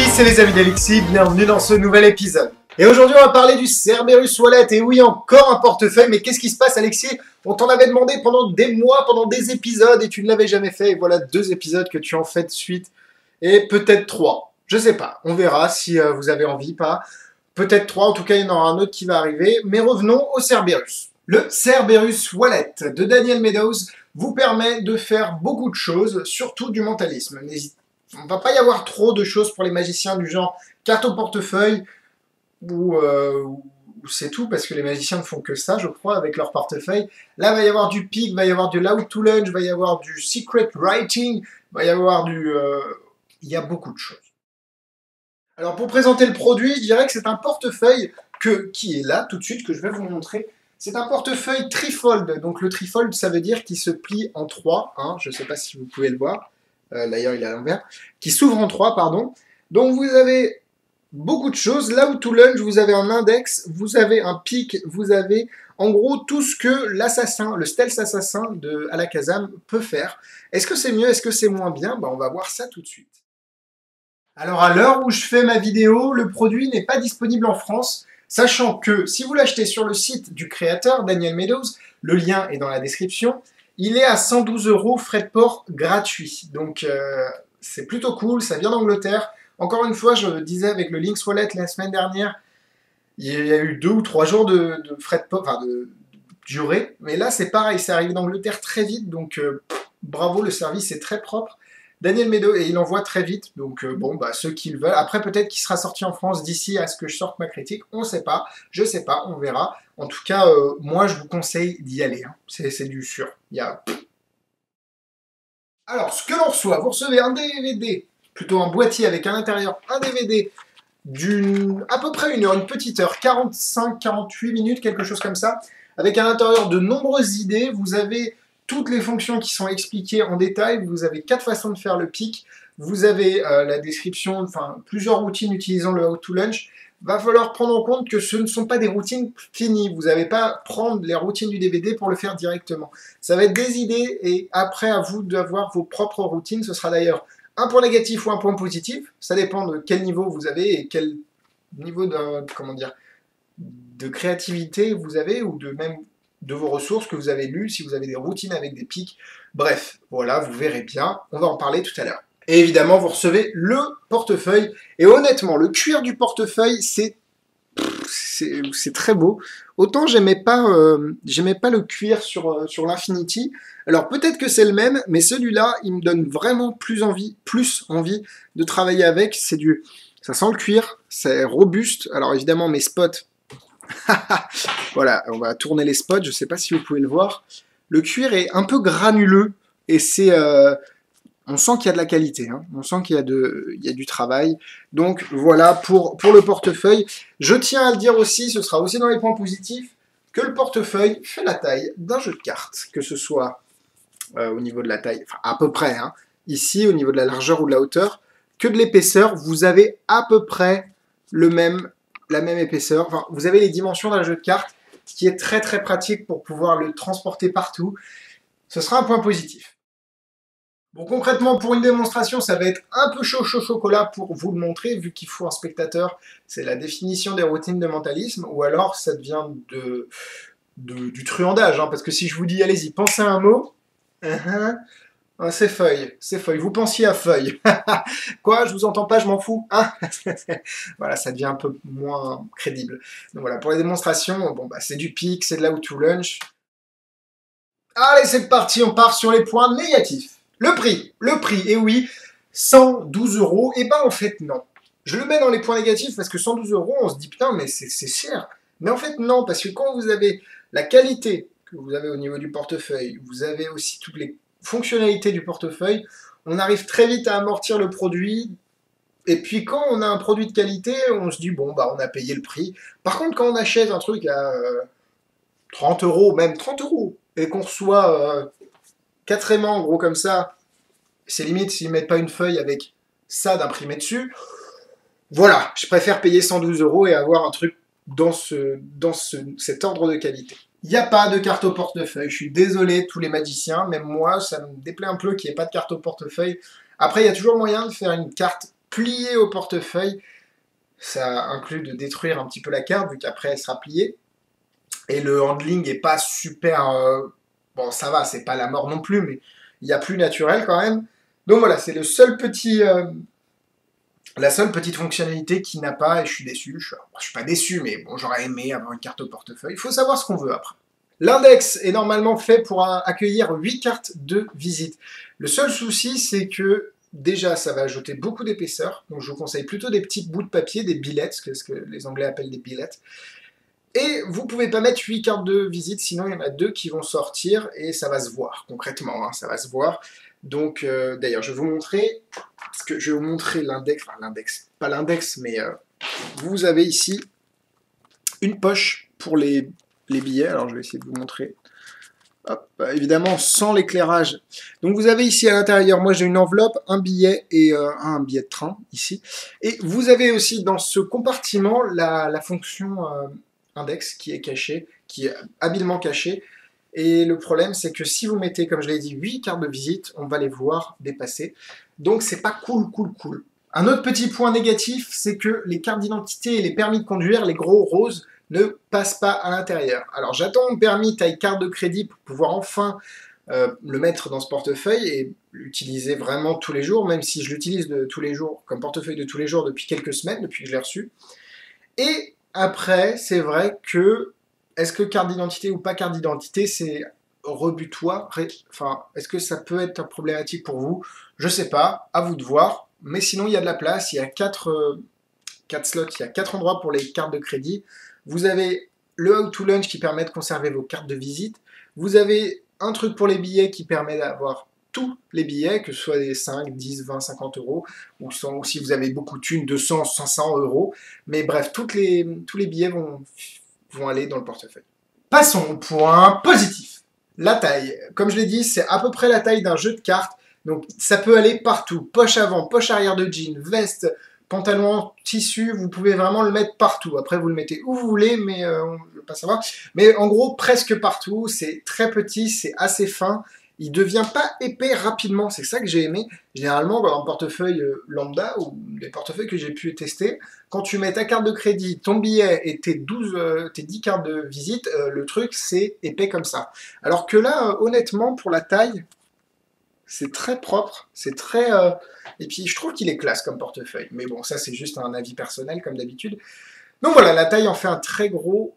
c'est les amis d'Alexis, bienvenue dans ce nouvel épisode. Et aujourd'hui on va parler du Cerberus Wallet, et oui encore un portefeuille, mais qu'est-ce qui se passe Alexis? On t'en avait demandé pendant des mois, pendant des épisodes, et tu ne l'avais jamais fait, et voilà 2 épisodes que tu en fais de suite, et peut-être 3, je sais pas, on verra si vous avez envie, pas, peut-être 3, en tout cas il y en aura un autre qui va arriver, mais revenons au Cerberus. Le Cerberus Wallet de Daniel Meadows vous permet de faire beaucoup de choses, surtout du mentalisme. On ne va pas y avoir trop de choses pour les magiciens du genre carte au portefeuille, ou c'est tout, parce que les magiciens ne font que ça, je crois, avec leur portefeuille. Là, il va y avoir du pick, va y avoir de l'out to lunch, va y avoir du secret writing, va y avoir du... il y a beaucoup de choses. Alors, pour présenter le produit, je dirais que c'est un portefeuille qui est là, tout de suite, que je vais vous montrer. C'est un portefeuille trifold. Donc, le trifold, ça veut dire qu'il se plie en 3. Hein, je ne sais pas si vous pouvez le voir. D'ailleurs, il est à l'envers. Qui s'ouvre en 3, pardon. Donc, vous avez beaucoup de choses. Là où to lunch, vous avez un index, vous avez un pic, vous avez en gros tout ce que l'assassin, le stealth assassin de Alakazam peut faire. Est-ce que c'est mieux, est-ce que c'est moins bien? On va voir ça tout de suite. Alors à l'heure où je fais ma vidéo, le produit n'est pas disponible en France, sachant que si vous l'achetez sur le site du créateur, Daniel Meadows, le lien est dans la description, il est à 112 € frais de port gratuit. Donc c'est plutôt cool, ça vient d'Angleterre. Encore une fois, je le disais avec le Lynx Wallet la semaine dernière, il y a eu 2 ou 3 jours de frais de port, enfin de durée. Mais là, c'est pareil, c'est arrivé d'Angleterre très vite, donc bravo, le service est très propre. Daniel Meadows, et il envoie très vite, donc ceux qui le veulent. Après, peut-être qu'il sera sorti en France d'ici à ce que je sorte ma critique, on ne sait pas, je sais pas, on verra. En tout cas, moi, je vous conseille d'y aller, hein. C'est du sûr. Alors, ce que l'on reçoit, vous recevez un DVD, plutôt un boîtier avec à l'intérieur un DVD d'une à peu près une petite heure, 45-48 minutes, quelque chose comme ça, avec à l'intérieur de nombreuses idées. Vous avez toutes les fonctions qui sont expliquées en détail, vous avez 4 façons de faire le pick, vous avez la description, enfin plusieurs routines utilisant le How to Lunch. Va falloir prendre en compte que ce ne sont pas des routines finies, vous n'avez pas prendre les routines du DVD pour le faire directement. Ça va être des idées et après à vous d'avoir vos propres routines, ce sera d'ailleurs un point négatif ou un point positif, ça dépend de quel niveau vous avez et quel niveau de créativité vous avez ou même de vos ressources que vous avez lues, si vous avez des routines avec des pics. Bref, voilà, vous verrez bien, on va en parler tout à l'heure. Et évidemment, vous recevez le portefeuille, et honnêtement, le cuir du portefeuille, c'est très beau. Autant j'aimais pas le cuir sur l'Infinity. Alors peut-être que c'est le même, mais celui-là, il me donne vraiment plus envie de travailler avec. Ça sent le cuir, c'est robuste. Alors évidemment, mes spots, voilà, on va tourner les spots, je sais pas si vous pouvez le voir. Le cuir est un peu granuleux, et on sent qu'il y a de la qualité, hein. On sent qu'il y a du travail. Donc voilà pour le portefeuille. Je tiens à le dire aussi, ce sera aussi dans les points positifs, que le portefeuille fait la taille d'un jeu de cartes, que ce soit au niveau de la taille, enfin à peu près, hein, ici au niveau de la largeur ou de la hauteur, que de l'épaisseur, vous avez à peu près la même épaisseur. Enfin, vous avez les dimensions d'un jeu de cartes, ce qui est très très pratique pour pouvoir le transporter partout. Ce sera un point positif. Bon, concrètement, pour une démonstration, ça va être un peu chaud chocolat pour vous le montrer, vu qu'il faut un spectateur. C'est la définition des routines de mentalisme, ou alors ça devient du truandage, hein, parce que si je vous dis, allez-y, pensez à un mot, c'est feuille, vous pensiez à feuille. Quoi, je vous entends pas, je m'en fous, hein. Voilà, ça devient un peu moins crédible. Donc voilà, pour les démonstrations, c'est du pic, c'est de la How to Lunch. Allez, c'est parti, on part sur les points négatifs. Le prix, et oui, 112 €, et en fait non. Je le mets dans les points négatifs parce que 112 €, on se dit putain mais c'est cher. Mais en fait non, parce que quand vous avez la qualité que vous avez au niveau du portefeuille, vous avez aussi toutes les fonctionnalités du portefeuille, on arrive très vite à amortir le produit, et puis quand on a un produit de qualité, on se dit bon on a payé le prix. Par contre quand on achète un truc à 30 €, même 30 €, et qu'on reçoit 4 aimants gros comme ça, c'est limite s'ils mettent pas une feuille avec ça d'imprimé dessus. Voilà, je préfère payer 112 € et avoir un truc dans cet ordre de qualité. Il n'y a pas de carte au portefeuille, je suis désolé tous les magiciens, même moi ça me déplaît un peu qu'il n'y ait pas de carte au portefeuille. Après il y a toujours moyen de faire une carte plier au portefeuille. Ça inclut de détruire un petit peu la carte, vu qu'après elle sera pliée. Et le handling est pas super... bon, ça va, c'est pas la mort non plus, mais il y a plus naturel quand même. Donc voilà, c'est le seul petit... la seule petite fonctionnalité qui n'a pas, et je suis déçu. Je suis pas déçu, mais bon, j'aurais aimé avoir une carte au portefeuille. Il faut savoir ce qu'on veut après. L'index est normalement fait pour accueillir 8 cartes de visite. Le seul souci, c'est que déjà, ça va ajouter beaucoup d'épaisseur. Donc je vous conseille plutôt des petits bouts de papier, des billets, ce que les Anglais appellent des billets. Et vous pouvez pas mettre 8 cartes de visite, sinon il y en a 2 qui vont sortir et ça va se voir, concrètement, hein, ça va se voir. Donc d'ailleurs, je vais vous montrer, parce que je vais vous montrer l'index, enfin l'index, pas l'index, mais vous avez ici une poche pour les billets. Alors je vais essayer de vous montrer. Hop, évidemment sans l'éclairage. Donc vous avez ici à l'intérieur, moi j'ai une enveloppe, un billet et un billet de train ici. Et vous avez aussi dans ce compartiment la fonction index qui est cachée, qui est habilement cachée. Et le problème c'est que si vous mettez, comme je l'ai dit, 8 cartes de visite, on va les voir dépasser. Donc c'est pas cool. Un autre petit point négatif, c'est que les cartes d'identité et les permis de conduire, les gros roses, ne passe pas à l'intérieur. Alors j'attends mon permis taille carte de crédit pour pouvoir enfin le mettre dans ce portefeuille et l'utiliser vraiment tous les jours, même si je l'utilise tous les jours comme portefeuille de tous les jours depuis quelques semaines, depuis que je l'ai reçu. Et après, c'est vrai que, est-ce que carte d'identité ou pas carte d'identité, c'est rebutoire, enfin, est-ce que ça peut être problématique pour vous? Je sais pas, à vous de voir, mais sinon il y a de la place, il y a 4 slots, il y a 4 endroits pour les cartes de crédit. Vous avez le How to Lunch qui permet de conserver vos cartes de visite. Vous avez un truc pour les billets qui permet d'avoir tous les billets, que ce soit des 5, 10, 20, 50 euros, ou si vous avez beaucoup de thunes, 200, 500 euros. Mais bref, tous les billets vont aller dans le portefeuille. Passons au point positif. La taille. Comme je l'ai dit, c'est à peu près la taille d'un jeu de cartes. Donc ça peut aller partout. Poche avant, poche arrière de jean, veste, pantalon en tissu, vous pouvez vraiment le mettre partout. Après, vous le mettez où vous voulez, mais on ne veut pas savoir. Mais en gros, presque partout. C'est très petit, c'est assez fin. Il ne devient pas épais rapidement. C'est ça que j'ai aimé. Généralement, dans un portefeuille lambda ou des portefeuilles que j'ai pu tester, quand tu mets ta carte de crédit, ton billet et tes 10 cartes de visite, le truc, c'est épais comme ça. Alors que là, honnêtement, pour la taille, c'est très propre, c'est très... Et puis je trouve qu'il est classe comme portefeuille. Mais bon, ça c'est juste un avis personnel comme d'habitude. Donc voilà, la taille en fait un très gros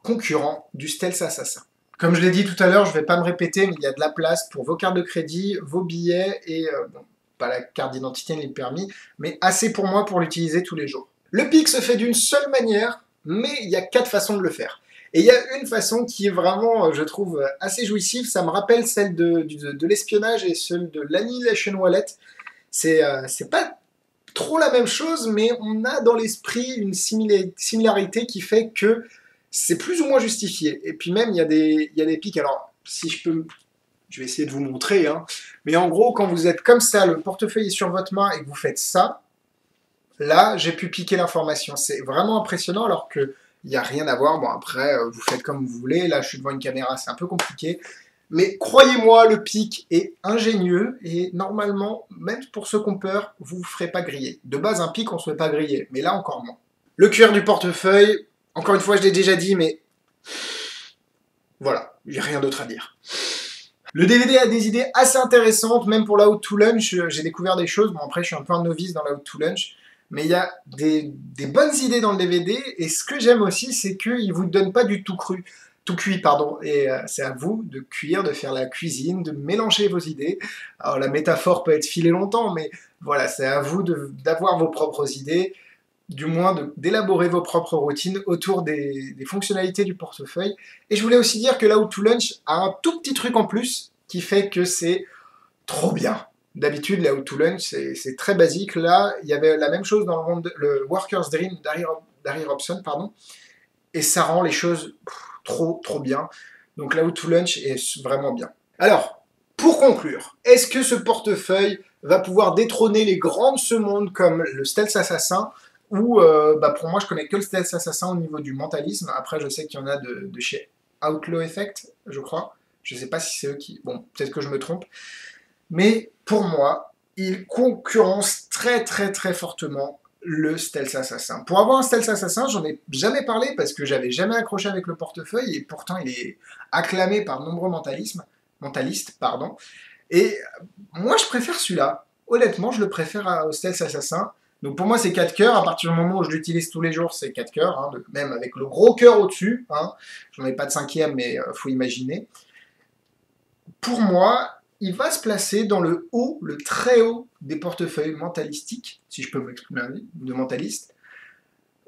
concurrent du Stealth Assassin. Comme je l'ai dit tout à l'heure, je ne vais pas me répéter, mais il y a de la place pour vos cartes de crédit, vos billets et... bon, pas la carte d'identité ni le permis, mais assez pour moi pour l'utiliser tous les jours. Le pic se fait d'une seule manière, mais il y a 4 façons de le faire. Et il y a une façon qui est vraiment, je trouve, assez jouissive. Ça me rappelle celle de l'espionnage et celle de l'Annihilation Wallet. C'est pas trop la même chose, mais on a dans l'esprit une similarité qui fait que c'est plus ou moins justifié. Et puis même, il y a des pics. Alors, si je peux... Je vais essayer de vous montrer. Hein. Mais en gros, quand vous êtes comme ça, le portefeuille est sur votre main et que vous faites ça, là, j'ai pu piquer l'information. C'est vraiment impressionnant alors que il n'y a rien à voir. Bon, après, vous faites comme vous voulez. Là, je suis devant une caméra, c'est un peu compliqué. Mais croyez-moi, le pic est ingénieux. Et normalement, même pour ceux qui ont peur, vous ne vous ferez pas griller. De base, un pic, on ne se fait pas griller. Mais là, encore moins. Le cuir du portefeuille, encore une fois, je l'ai déjà dit, mais... Voilà, il n'y a rien d'autre à dire. Le DVD a des idées assez intéressantes, même pour la How to Lunch, j'ai découvert des choses. Bon, après, je suis un peu un novice dans la How to Lunch. Mais il y a des bonnes idées dans le DVD, et ce que j'aime aussi, c'est qu'il ne vous donne pas du tout cuit, pardon. Et c'est à vous de cuire, de faire la cuisine, de mélanger vos idées. Alors la métaphore peut être filée longtemps, mais voilà, c'est à vous d'avoir vos propres idées, du moins d'élaborer vos propres routines autour des fonctionnalités du portefeuille. Et je voulais aussi dire que la How to Lunch a un tout petit truc en plus, qui fait que c'est trop bien. D'habitude, la How to Lunch, c'est très basique. Là, il y avait la même chose dans le Worker's Dream d'Harry Robson, pardon. Et ça rend les choses trop bien. Donc la How to Lunch est vraiment bien. Alors, pour conclure, est-ce que ce portefeuille va pouvoir détrôner les grands de ce monde comme le Stealth Assassin ou, pour moi, je connais que le Stealth Assassin au niveau du mentalisme. Après, je sais qu'il y en a de chez Outlaw Effect, je crois. Je ne sais pas si c'est eux qui... Bon, peut-être que je me trompe. Mais pour moi, il concurrence très très très fortement le Stealth Assassin. Pour avoir un Stealth Assassin, j'en ai jamais parlé parce que j'avais jamais accroché avec le portefeuille et pourtant il est acclamé par de nombreux mentalistes. Pardon. Et moi je préfère celui-là. Honnêtement, je le préfère au Stealth Assassin. Donc pour moi c'est 4 cœurs, à partir du moment où je l'utilise tous les jours c'est 4 cœurs, hein, même avec le gros cœur au-dessus, hein. J'en ai pas de 5e mais faut imaginer. Pour moi, il va se placer dans le haut, le très haut des portefeuilles mentalistiques, si je peux m'exprimer ainsi, de mentaliste,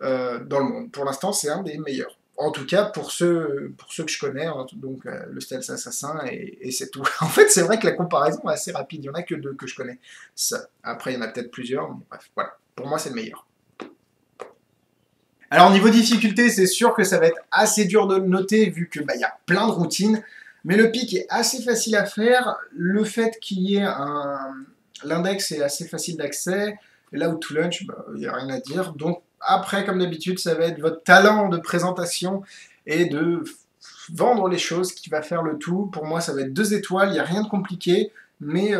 dans le monde. Pour l'instant, c'est un des meilleurs. En tout cas, pour ceux que je connais, hein, donc le Stealth Assassin, et c'est tout. En fait, c'est vrai que la comparaison est assez rapide. Il n'y en a que 2 que je connais. Ça. Après, il y en a peut-être plusieurs, mais bref, voilà. Pour moi, c'est le meilleur. Alors, niveau difficulté, c'est sûr que ça va être assez dur de le noter, vu que y a plein de routines. Mais le pic est assez facile à faire. Le fait qu'il y ait l'index est assez facile d'accès. Là où to lunch, il n'y a rien à dire. Donc après, comme d'habitude, ça va être votre talent de présentation et de vendre les choses qui va faire le tout. Pour moi, ça va être 2 étoiles. Il n'y a rien de compliqué, mais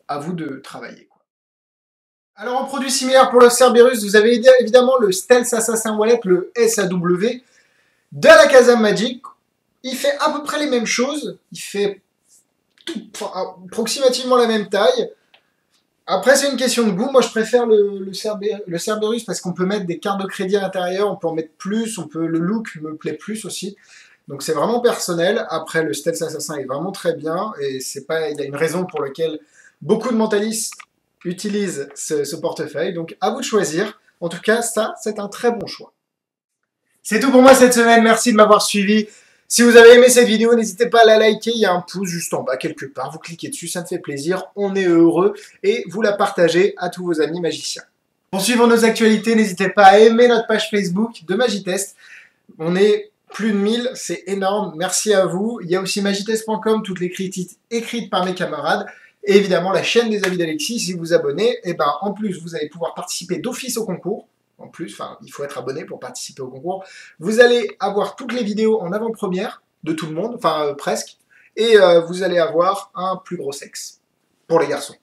à vous de travailler. Alors en produit similaire pour le Cerberus, vous avez évidemment le Stealth Assassin Wallet, le SAW, de la Casa Magic. Il fait à peu près les mêmes choses, il fait approximativement la même taille. Après, c'est une question de goût. Moi, je préfère le Cerberus parce qu'on peut mettre des cartes de crédit à l'intérieur, on peut en mettre plus, le look me plaît plus aussi. Donc, c'est vraiment personnel. Après, le Stealth Assassin est vraiment très bien et il y a une raison pour laquelle beaucoup de mentalistes utilisent ce portefeuille. Donc, à vous de choisir. En tout cas, ça, c'est un très bon choix. C'est tout pour moi cette semaine. Merci de m'avoir suivi. Si vous avez aimé cette vidéo, n'hésitez pas à la liker, il y a un pouce juste en bas quelque part, vous cliquez dessus, ça me fait plaisir, on est heureux, et vous la partagez à tous vos amis magiciens. Pour suivre nos actualités, n'hésitez pas à aimer notre page Facebook de Magitest. On est plus de 1000, c'est énorme, merci à vous. Il y a aussi magitest.com, toutes les critiques écrites par mes camarades, et évidemment la chaîne des amis d'Alexis, si vous vous abonnez, et en plus vous allez pouvoir participer d'office au concours. En plus, il faut être abonné pour participer au concours. Vous allez avoir toutes les vidéos en avant-première de tout le monde, presque, et vous allez avoir un plus gros sexe. Pour les garçons.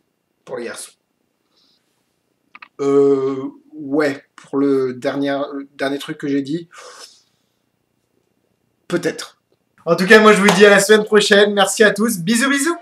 Pour les garçons. Ouais, pour le dernier truc que j'ai dit, peut-être. En tout cas, moi je vous dis à la semaine prochaine. Merci à tous. Bisous, bisous.